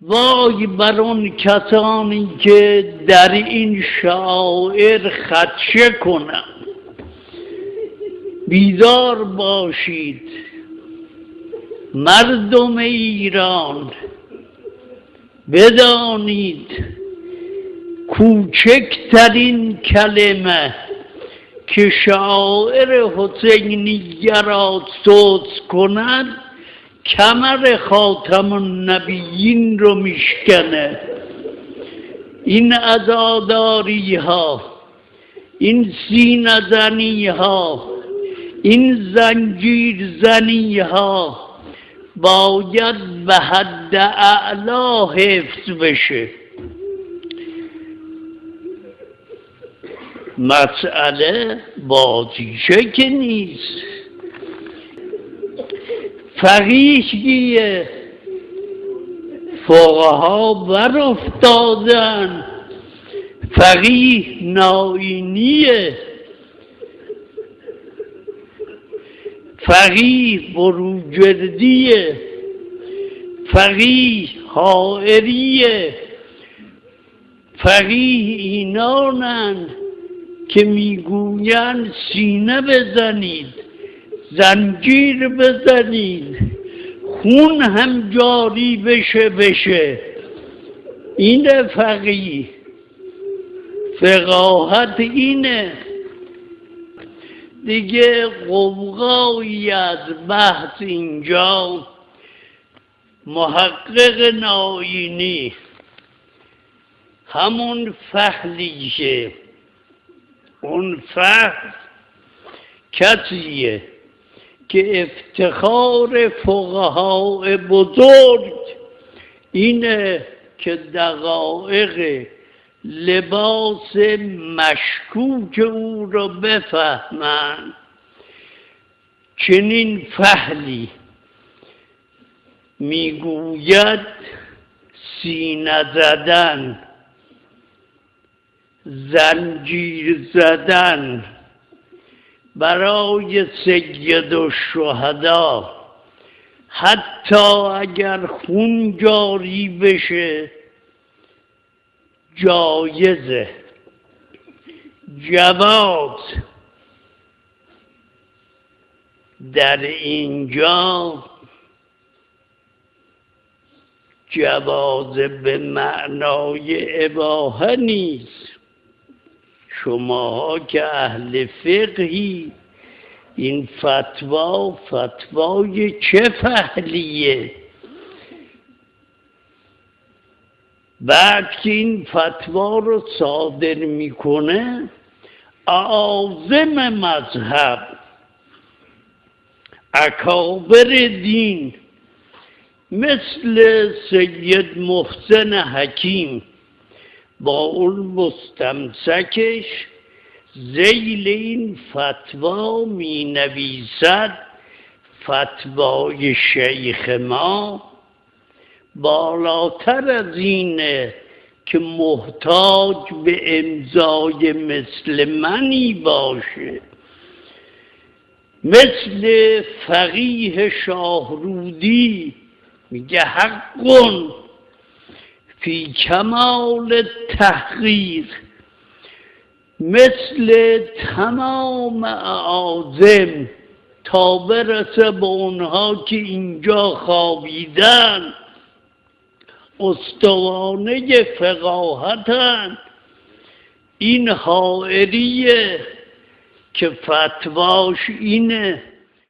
وای بر آن کسانی که در این شعائر خدشه کنند. بیدار باشید مردم ایران، بدانید کوچکترین کلمه که شاعر حسینیه را سوس کند کمر خاتم النبیین رو میشکنه. این عزاداری ها، این سینه زنی ها، این زنجیر زنی ها باید به حد اعلا حفظ بشه. مسئله بازیشه که نیست. فقیهیه، فقها بر افتادن، فقیه ناینیه، فقیه بروجردیه، فقیه حائریه، فقیه اینانند که میگویند سینه بزنید، زنجیر بزنید، خون هم جاری بشه. این فقیه، فقاهت اینه دیگه. قوقایی از بحث اینجا. محقق ناینی همون فحلیشه، اون فحل کسیه که افتخار فقهای بزرگ اینه که دقایق لباس مشکوک او را بفهمند. چنین فحلی میگوید سینه زدن، زنجیر زدن برای سید الشهدا حتی اگر خون جاری بشه جایزه، جواز. در اینجا جواز به معنای اباحه نیست. شما که اهل فقهی، این فتوای چه فحلیه؟ بعد که این فتوا رو صادر میکنه اعاظم مذهب، اکابر دین مثل سید محسن حکیم با اون مستمسکش ذیل این فتوا می نویسد فتوای شیخ ما بالاتر از اینه که محتاج به امضای مثل منی باشه. مثل فقیه شاهرودی میگه حقٌ فی کمال تحقیق، مثل تمام اعاظم تا برسه به اونها که اینجا خوابیدن استوانه فقاهتن. این حائریه که فتواش اینه